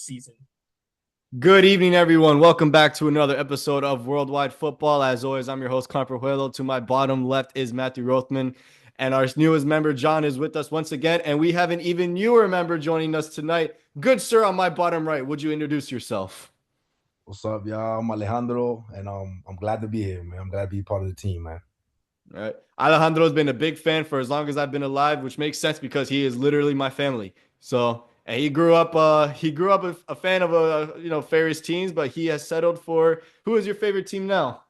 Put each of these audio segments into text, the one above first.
season. Good evening, everyone. Welcome back to another episode of Worldwide Football. As always, I'm your host, Comperhuelo. To my bottom left is mattrothmann, and our newest member, John, is with us once again. And we have an even newer member joining us tonight. Good sir, on my bottom right, would you introduce yourself? What's up, y'all? I'm Alejandro, and I'm glad to be here, man. I'm glad to be part of the team, man. All right. Alejandro's been a big fan for as long as I've been alive, which makes sense because he is literally my family. So, and he grew up a fan of various teams, but he has settled for who is your favorite team now?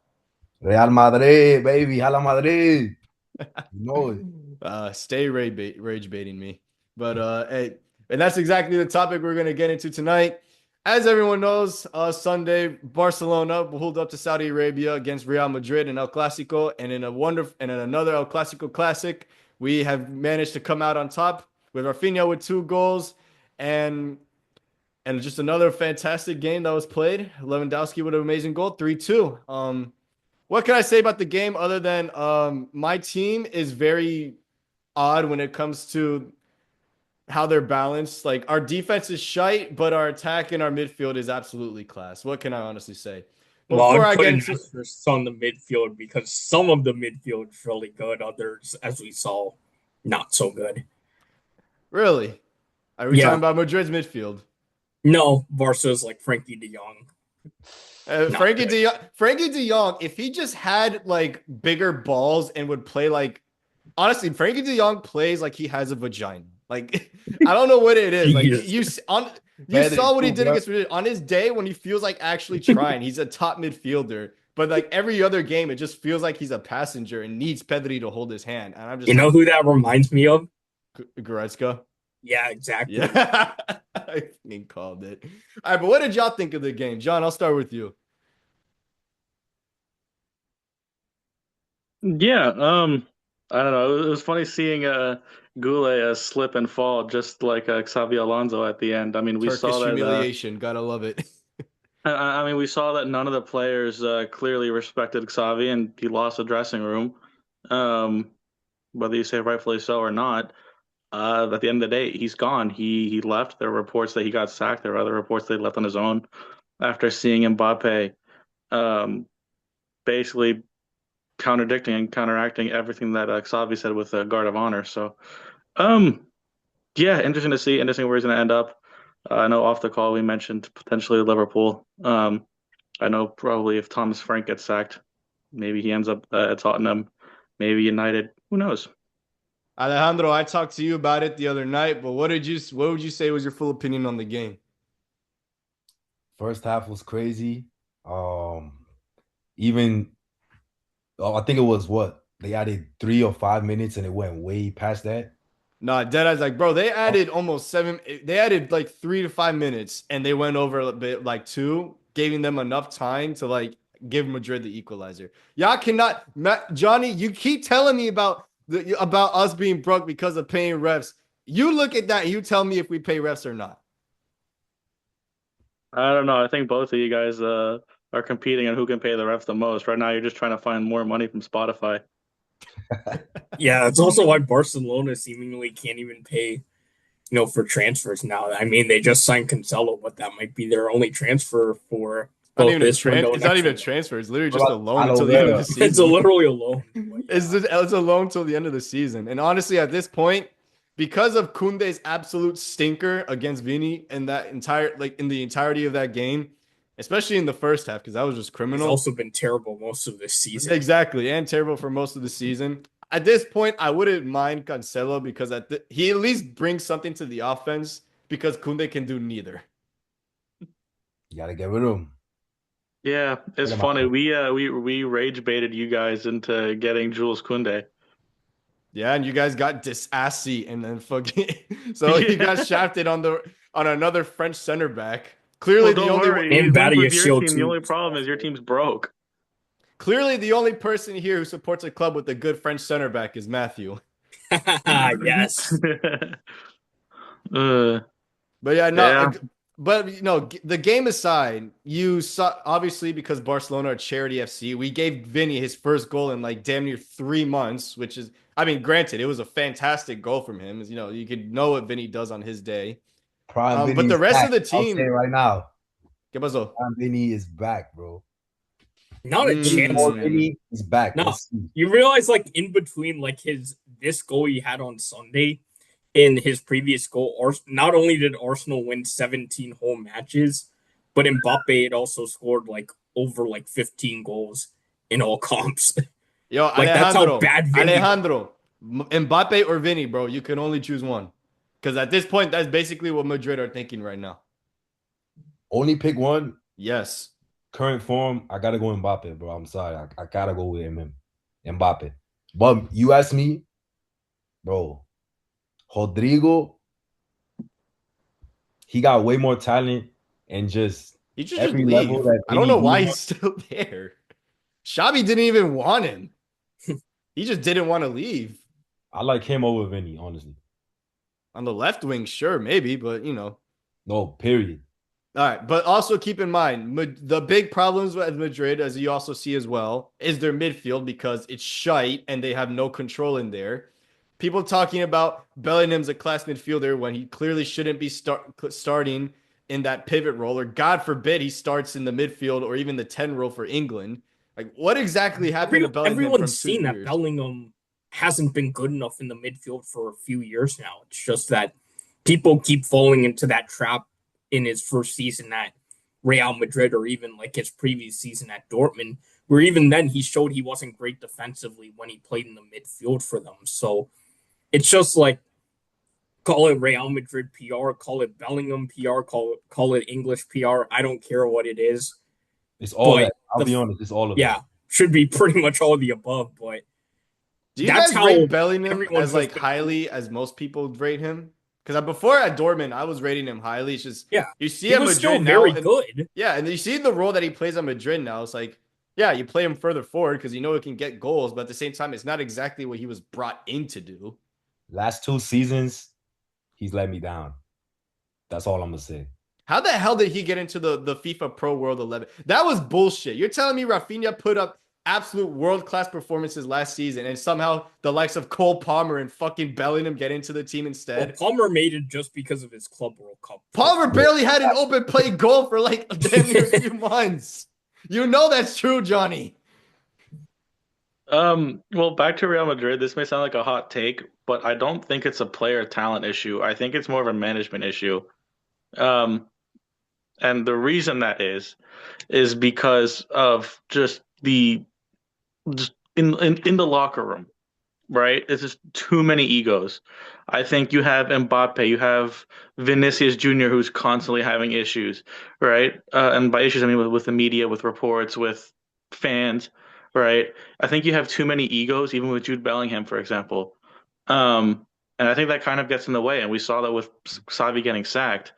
Real Madrid, baby. Hala Madrid. You know it. Stay rage baiting me. But hey, and that's exactly the topic we're gonna get into tonight. As everyone knows, Sunday Barcelona pulled up to Saudi Arabia against Real Madrid in El Clasico, and in another El Clasico classic, we have managed to come out on top with Rafinha with 2 goals, and just another fantastic game that was played. Lewandowski with an amazing goal, 3-2. What can I say about the game other than my team is very odd when it comes to how they're balanced. Like our defense is shite, but our attack and our midfield is absolutely class. What can I honestly say? Well, Before I'm I get putting into asterisks on the midfield because some of the midfield is really good. Others, as we saw, not so good. really, are we talking Yeah, about Madrid's midfield? no, Barca's like Frankie De Jong, not good. Frankie De Jong, if he just had like bigger balls and would play like honestly, Frankie De Jong plays like he has a vagina. Like I don't know what it is. Like Jesus. you Pedri saw what he too, did bro. against Madrid. On his day when he feels like actually trying. He's a top midfielder. But like every other game, it just feels like he's a passenger and needs Pedri to hold his hand. And I'm You just know like who that reminds me of? Goretzka. Yeah, exactly. Yeah, I fucking called it. All right, but what did y'all think of the game, John? I'll start with you. Yeah, I don't know. It was funny seeing Goulet slip and fall just like Xabi Alonso at the end. I mean, we Turkish saw that. humiliation, gotta love it. I mean, we saw that none of the players clearly respected Xavi, and he lost the dressing room. Um, whether you say rightfully so or not, at the end of the day, he's gone. He left. There were reports that he got sacked. There were other reports that he left on his own after seeing Mbappe um, basically contradicting and counteracting everything that Xavi said with the Guard of Honor. So, um, yeah, interesting to see. Interesting where he's going to end up. I know off the call we mentioned potentially Liverpool. I know probably if Thomas Frank gets sacked, maybe he ends up at Tottenham, maybe United. Who knows? Alejandro, I talked to you about it the other night, but what would you say was your full opinion on the game? First half was crazy. Even I think it was what they added 3 or 5 minutes, and it went way past that. Nah, Deada's like, bro, they Oh, added almost seven. They added like 3 to 5 minutes, and they went over a bit like two, giving them enough time to like give Madrid the equalizer. Y'all cannot, Johnny. You keep telling me about us being broke because of paying refs. You look at that, and you tell me if we pay refs or not. I don't know. I think both of you guys are competing on who can pay the refs the most. Right now, you're just trying to find more money from Spotify. Yeah, it's also why Barcelona seemingly can't even pay, for transfers now. I mean, they just signed Cancelo, but that might be their only transfer for Not both even a this window and It's not next even a window. transfer. It's literally what just a about loan aloe until the end of the vera? It's a season. literally a loan. It's a loan till the end of the season. And honestly, at this point, because of Kunde's absolute stinker against Vini in that entire in the entirety of that game, especially in the first half, because that was just He's criminal. also been terrible most of this season. Exactly, and terrible for most of the season. At this point, I wouldn't mind Cancelo because he at least brings something to the offense because Kunde can do neither. You gotta get rid of him. Yeah, Get it's him out funny. there. We rage baited you guys into getting Jules Koundé. Yeah, and you guys got Disassy and then fucking so you got Yeah. shafted on another French center back. Well, Clearly the don't only one. worry. And He's linked Badia with your Shield team. The too. only problem is your team's broke. Clearly, the only person here who supports a club with a good French center back is Matthew. Yes. uh, But yeah, yeah. no. But the game aside, you saw obviously because Barcelona are charity FC, we gave Vinny his first goal in like damn near 3 months, which is, I mean, granted, it was a fantastic goal from him. You could know what Vinny does on his day. Prime Vinny But the is rest back. of the I'll say it team, right now. ¿Qué pasó? Prime Vinny is back, bro. Not a chance, man. Vinny is back. No, Let's see. you realize like in between like this goal he had on Sunday in his previous goal, or not only did Arsenal win 17 home matches, but Mbappe had also scored like over like 15 goals in all comps. Yo, Like that's how Alejandro, bad Vinny. Alejandro, Mbappe or Vinny, bro. You can only choose one. Because at this point, that's basically what Madrid are thinking right now. Only pick one. Yes. Current form, I gotta go Mbappe, bro. I'm sorry. I gotta go with him. Mbappe. But you ask me, bro, Rodrigo, he got way more talent and just He should every just leave. level that I don't know why Vinny he's still there. Xabi didn't even want him. He just didn't want to leave. I like him over Vinny, honestly. On the left wing, sure, maybe, but you know. No, period. All right, but also keep in mind, the big problems with Madrid, as you also see as well, is their midfield because it's shite and they have no control in there. People talking about Bellingham's a class midfielder when he clearly shouldn't be starting in that pivot role, or God forbid he starts in the midfield or even the 10 role for England. Like, what exactly happened to Bellingham? Everyone's seen that Bellingham hasn't been good enough in the midfield for a few years now. It's just that people keep falling into that trap in his first season at Real Madrid or even like his previous season at Dortmund, where even then he showed he wasn't great defensively when he played in the midfield for them. So it's just like, call it Real Madrid PR, call it Bellingham PR, call it English PR. I don't care what it is. It's all that. I'll be honest. It's all of yeah, that. should be pretty much all of the above. But do you guys rate Bellingham as like highly as most people rate him? Because before at Dortmund, I was rating him highly. It's just you see him Madrid still now, very good. Yeah, and you see the role that he plays at Madrid now. It's like, yeah, you play him further forward because you know he can get goals, but at the same time, it's not exactly what he was brought in to do. Last 2 seasons, he's let me down. That's all I'm gonna say. How the hell did he get into the FIFA Pro World 11? That was bullshit. You're telling me Rafinha put up absolute world-class performances last season and somehow the likes of Cole Palmer and fucking Bellingham get into the team instead? Well, Palmer made it just because of his Club World Cup. Palmer barely had an open play goal for like damn near a few months. You know that's true, Johnny. Well, back to Real Madrid. This may sound like a hot take, but I don't think it's a player talent issue. I think it's more of a management issue. And the reason that is because of just in the locker room, right? It's just too many egos. I think you have Mbappe, you have Vinicius Jr., who's constantly having issues, right? And by issues, I mean with the media, with reports, with fans, right? I think you have too many egos, even with Jude Bellingham, for example. And I think that kind of gets in the way, and we saw that with Xavi getting sacked.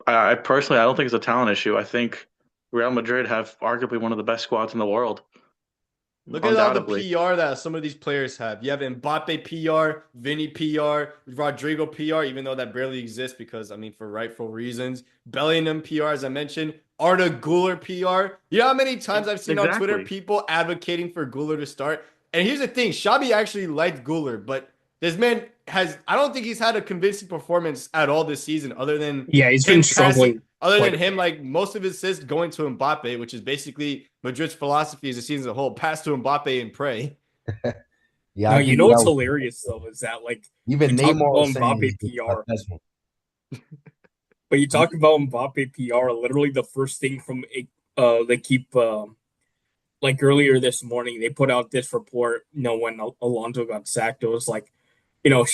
I personally, I don't think it's a talent issue. I think Real Madrid have arguably one of the best squads in the world. Look at all the PR that some of these players have. You have Mbappe PR, Vinny PR, Rodrigo PR, even though that barely exists because, I mean, for rightful reasons. Bellingham PR, as I mentioned. Arda Güler PR. You know how many times I've seen on Twitter people advocating for Güler to start? And here's the thing. Xabi actually liked Güler, but this man I don't think he's had a convincing performance at all this season other than he's been struggling. Other than him, like most of his assists going to Mbappe, which is basically Madrid's philosophy as a season as a whole, pass to Mbappe and pray. Yeah, no, you know what's hilarious though is that like even Neymar Mbappe PR. But you talk about Mbappe PR, literally the first thing from they keep like earlier this morning they put out this report. You know, when Alonso got sacked, it was like, you know,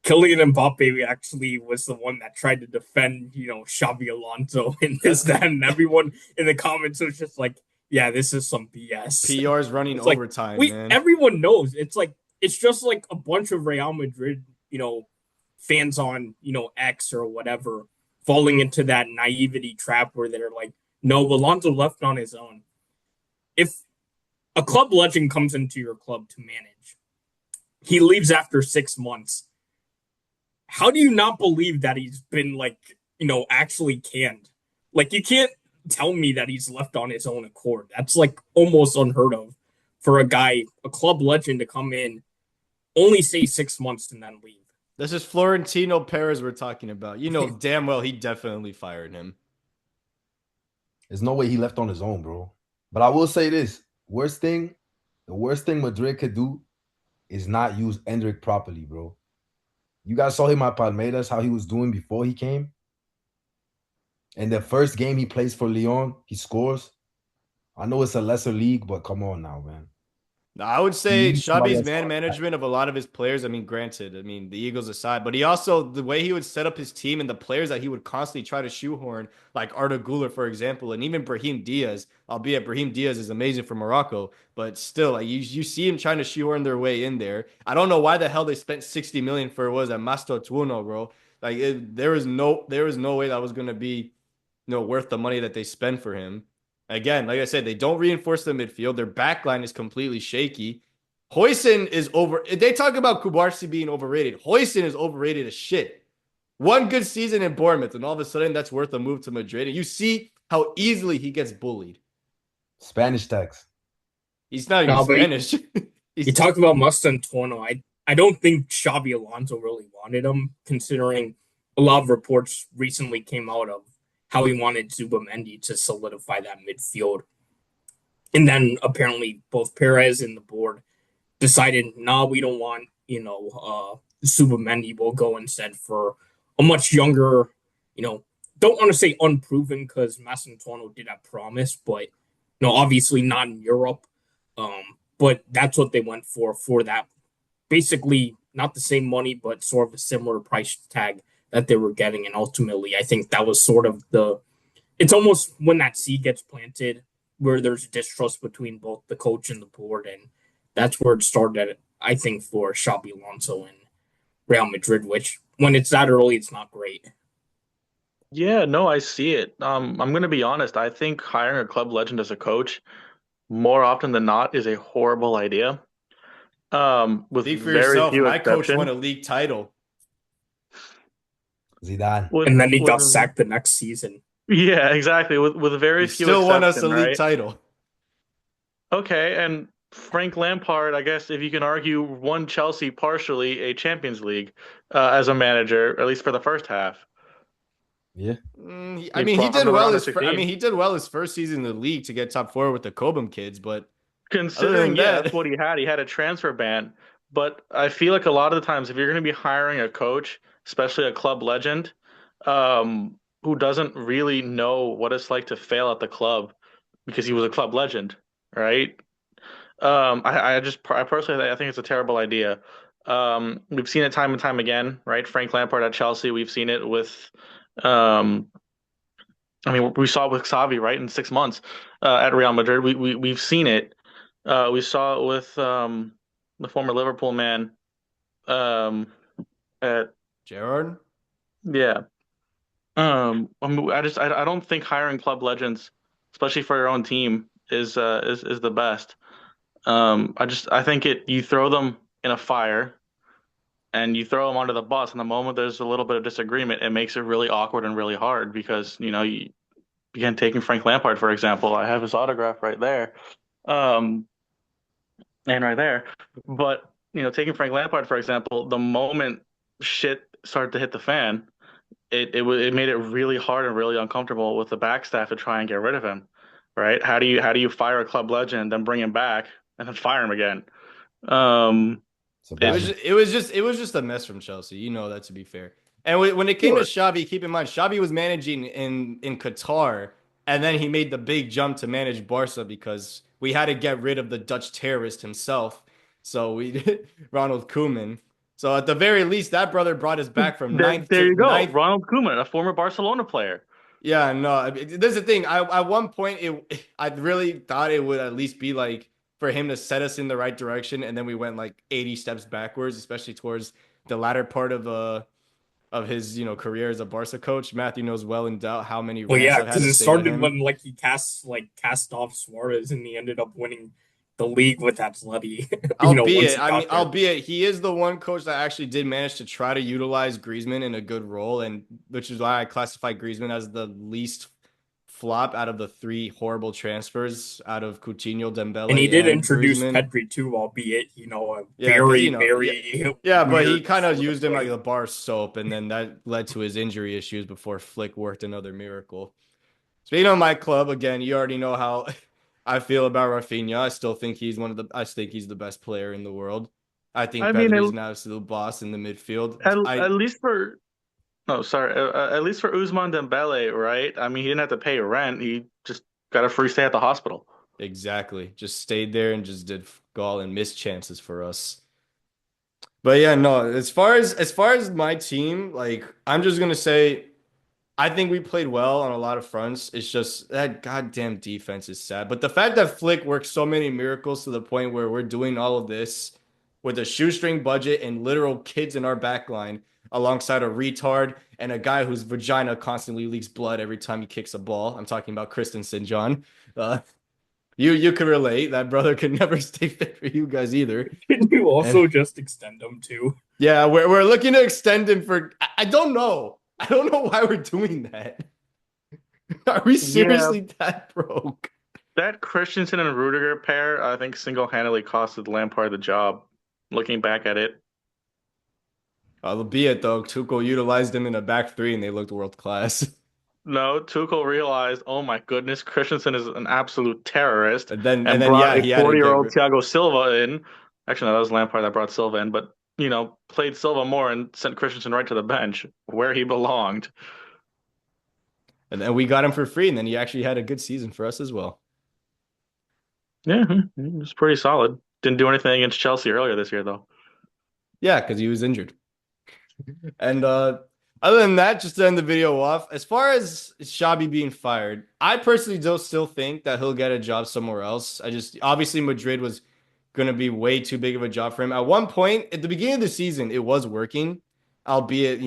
Kylian Mbappe actually was the one that tried to defend, you know, Xabi Alonso and this, that, and everyone in the comments was just like, yeah, this is some BS. PR's running overtime, man. Everyone knows. It's just like a bunch of Real Madrid, you know, fans on, you know, X or whatever, falling into that naivety trap where they're like, no, Alonso left on his own. If a club legend comes into your club to manage, he leaves after 6 months. How do you not believe that he's been, like, you know, actually canned? Like, you can't tell me that he's left on his own accord. That's, like, almost unheard of for a club legend to come in, only say 6 months and then leave. This is Florentino Perez we're talking about. You know damn well he definitely fired him. There's no way he left on his own, bro. But I will say this: the worst thing Madrid could do is not use Endrick properly, bro. You guys saw him at Palmeiras, how he was doing before he came. And the first game he plays for Lyon, he scores. I know it's a lesser league, but come on now, man. I would say Xabi's man management of a lot of his players. I mean, granted, the Eagles aside, but he also, the way he would set up his team and the players that he would constantly try to shoehorn, like Arda Güler, for example, and even Brahim Diaz, albeit Brahim Diaz is amazing for Morocco, but still, like you see him trying to shoehorn their way in there. I don't know why the hell they spent 60 million for mattrothmann, bro. Like there was no way that was going to be worth the money that they spend for him. Again, like I said, they don't reinforce the midfield. Their back line is completely shaky. Huijsen is over. They talk about Kubarsi being overrated. Huijsen is overrated as shit. One good season in Bournemouth, and all of a sudden that's worth a move to Madrid. And you see how easily he gets bullied. Spanish tax. He's not even Spanish. You talked about Mastantuono. I don't think Xabi Alonso really wanted him, considering a lot of reports recently came out of how he wanted Zubamendi to solidify that midfield. And then apparently both Perez and the board decided, no, we don't want, Zubamendi. We'll go instead for a much younger, don't want to say unproven because Mastantuono did have promise, but, obviously not in Europe. But that's what they went for that. Basically, not the same money, but sort of a similar price tag that they were getting. And ultimately, I think that was sort of it's almost when that seed gets planted where there's distrust between both the coach and the board. And that's where it started, I think, for Xabi Alonso and Real Madrid, which when it's that early, it's not great. Yeah, no, I see it. I'm going to be honest. I think hiring a club legend as a coach more often than not is a horrible idea. With Speak for very yourself. few My coach exceptions. won a league title. Zidane. And then he got sacked the next season. Yeah, exactly. With very He few still exceptions, won us a league right? title. Okay, and Frank Lampard, I guess if you can argue, won Chelsea partially a Champions League as a manager, at least for the first half. Yeah. He did well he did well his first season in the league to get top 4 with the Cobham kids, but considering that's what he had a transfer ban. But I feel like a lot of the times, if you're going to be hiring a coach, especially a club legend, who doesn't really know what it's like to fail at the club because he was a club legend, right? I personally, I think it's a terrible idea. We've seen it time and time again, right? Frank Lampard at Chelsea. We've seen it with, we saw it with Xavi, right? In 6 months at Real Madrid, we've seen it. We saw it with the former Liverpool man at Gerrard. Yeah. I don't think hiring club legends, especially for your own team, is the best. I think you throw them in a fire and you throw them under the bus, and the moment there's a little bit of disagreement, it makes it really awkward and really hard because, you begin taking Frank Lampard, for example. I have his autograph right there. And right there. But, taking Frank Lampard, for example, the moment shit started to hit the fan, it made it really hard and really uncomfortable with the back staff to try and get rid of him, right? How do you fire a club legend, then bring him back, and then fire him again? It was just a mess from Chelsea, that, to be fair. And when it came to Xabi, keep in mind Xabi was managing in Qatar, and then he made the big jump to manage Barca because we had to get rid of the Dutch terrorist himself. So we did Ronald Koeman. So at the very least, that brother brought us back from ninth. There you go, Ronald Koeman, a former Barcelona player. Yeah, no, there's the thing. At one point, I really thought it would at least be like for him to set us in the right direction, and then we went like 80 steps backwards, especially towards the latter part of his career as a Barca coach. Matthew knows well in doubt how many. Well, yeah, because it started when he cast off Suarez, and he ended up winning the league with Atleti. Albeit he is the one coach that actually did manage to try to utilize Griezmann in a good role, and which is why I classify Griezmann as the least flop out of the 3 horrible transfers out of Coutinho, Dembele, And he did and introduce Griezmann. Pedri too, albeit, a Yeah, but very yeah, but he weird kind of sort of used him like way. the bar soap, and then that led to his injury issues before Flick worked another miracle. Speaking of my club, again, you already know how I feel about Rafinha. I think he's the best player in the world. I think I mean, Pedri's an absolute boss in the midfield. at least for no, sorry, at least for Ousmane Dembele, right? I mean, he didn't have to pay rent. He just got a free stay at the hospital. Exactly. Just stayed there and just did all and missed chances for us. But yeah, no, as far as my team, like I'm just gonna say I think we played well on a lot of fronts. It's just that goddamn defense is sad. But the fact that Flick worked so many miracles to the point where we're doing all of this with a shoestring budget and literal kids in our back line alongside a retard and a guy whose vagina constantly leaks blood every time he kicks a ball. I'm talking about Christensen, John. Uh, you could relate. That brother could never stay fit for you guys either. Can you And also just extend them too? yeah, we're looking to extend him for. I don't know. I don't know why we're doing that. Are we Yeah, seriously that broke? that Christensen and Rudiger pair, I think, single-handedly costed Lampard the job. Looking back at it, Albeit though, Tuchel utilized them in a back 3 and they looked world class. no, Tuchel realized, oh my goodness, Christensen is an absolute terrorist, And and then brought yeah, a he had to get 40-year-old Thiago Silva in. Actually, no, that was Lampard that brought Silva in, but played Silva more and sent Christensen right to the bench where he belonged. and then we got him for free, and then he actually had a good season for us as well. Yeah, it was pretty solid. Didn't do anything against Chelsea earlier this year, though. Yeah, because he was injured. And other than that, just to end the video off, as far as Xabi being fired, I personally don't still think that he'll get a job somewhere else. I just obviously Madrid was going to be way too big of a job for him. At one point, at the beginning of the season, it was working, albeit,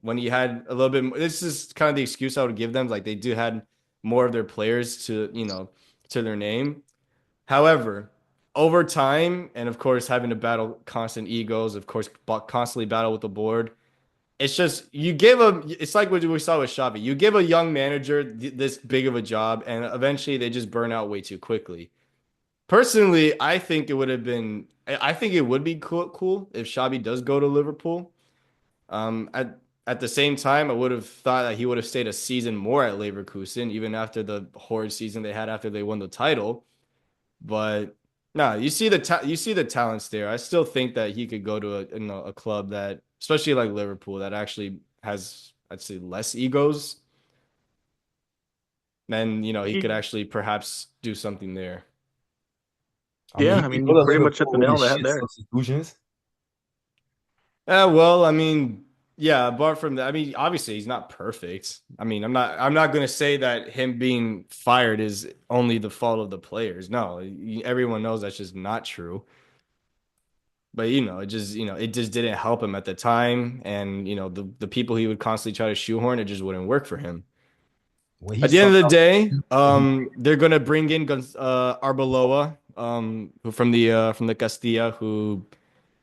when he had a little bit more, this is kind of the excuse I would give them. Like they do had more of their players to their name. However, over time, and of course, having to battle constant egos, of course, constantly battle with the board. It's just it's like what we saw with Xavi. You give a young manager this big of a job, and eventually they just burn out way too quickly. Personally, I think it would be cool if Xabi does go to Liverpool. At the same time, I would have thought that he would have stayed a season more at Leverkusen, even after the horrid season they had after they won the title. But no, you see the talents there. I still think that he could go to a club that, especially like Liverpool, that actually has, I'd say, less egos. Then he could actually perhaps do something there. I mean, Yeah, he I can mean, go you to pretty much hit Liverpool the with nail on his the head shit there. substitutions. Well, I mean, yeah, apart from that, I mean, obviously he's not perfect. I mean, I'm not going to say that him being fired is only the fault of the players. No, everyone knows that's just not true. But it just didn't help him at the time, and the people he would constantly try to shoehorn, it just wouldn't work for him. When he At the end of sucked the out, day, when he they're gonna bring in Arbeloa, who from the Castilla, who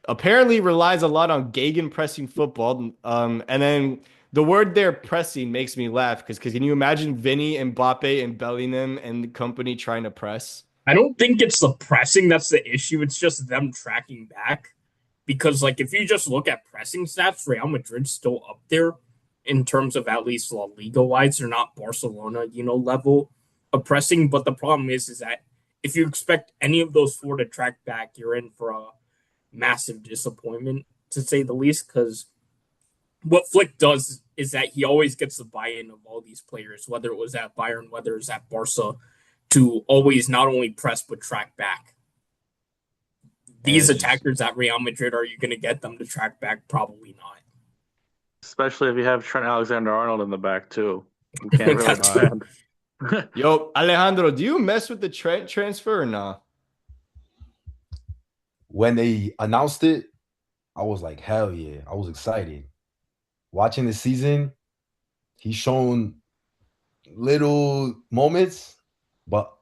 apparently relies a lot on Gegen pressing football. And then the word they're pressing makes me laugh because can you imagine Vinny, Mbappe, and Bellingham and company trying to press? I don't think it's the pressing that's the issue. It's just them tracking back. Because like if you just look at pressing stats, Real Madrid's still up there in terms of at least La Liga wise. They're not Barcelona, level of pressing. But the problem is that if you expect any of those 4 to track back, you're in for a massive disappointment to say the least. Because what Flick does is that he always gets the buy-in of all these players, whether it was at Bayern, whether it's at Barca, to always not only press but track back. And These it's just attackers at Real Madrid, are you going to get them to track back? Probably Especially if you have Trent Alexander-Arnold in the back too. You can't really not. defend. yo, Alejandro, do you mess with the transfer or not? when they announced it, I was like, hell yeah. I was excited. Watching the season, he's shown little moments, but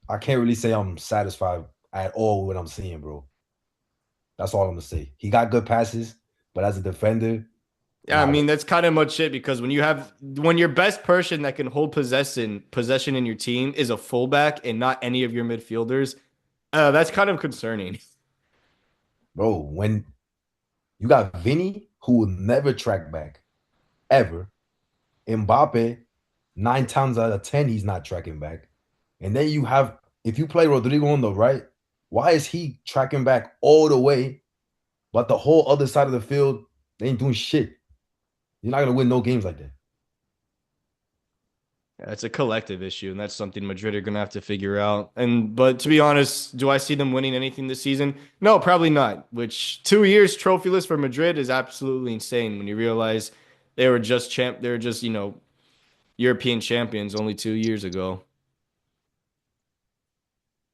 I can't really say I'm satisfied at all with what I'm seeing, bro. That's all I'm gonna say. He got good passes, but as a defender, Yeah, I mean that's kind of much it because when your best person that can hold possession in your team is a fullback and not any of your midfielders, that's kind of concerning. Bro, when you got Vinny, who will never track back, ever. Mbappe, 9 times out of 10, he's not tracking back. And then you have, if you play Rodrigo on the right, why is he tracking back all the way, but the whole other side of the field, they ain't doing shit? You're not going to win no games like that. Yeah, it's a collective issue, and that's something Madrid are going to have to figure out. But to be honest, do I see them winning anything this season? No, probably not. Which 2 years trophyless for Madrid is absolutely insane when you realize they were just European champions only 2 years ago.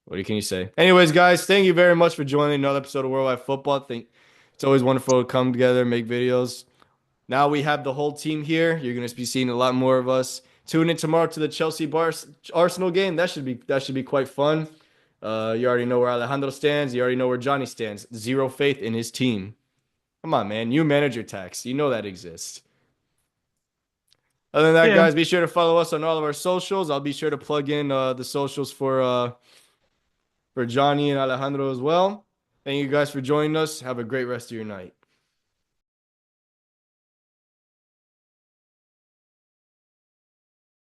What can you say? Anyways, guys, thank you very much for joining another episode of Worldwide Football. I think it's always wonderful to come together and make videos. Now we have the whole team here. You're going to be seeing a lot more of us. Tune in tomorrow to the Chelsea Arsenal game. That should be quite fun. You already know where Alejandro stands. You already know where Johnny stands. Zero faith in his team. Come on, man. New manager tax. You know that exists. Other than that, guys, be sure to follow us on all of our socials. I'll be sure to plug in the socials for Johnny and Alejandro as well. Thank you guys for joining us. Have a great rest of your night.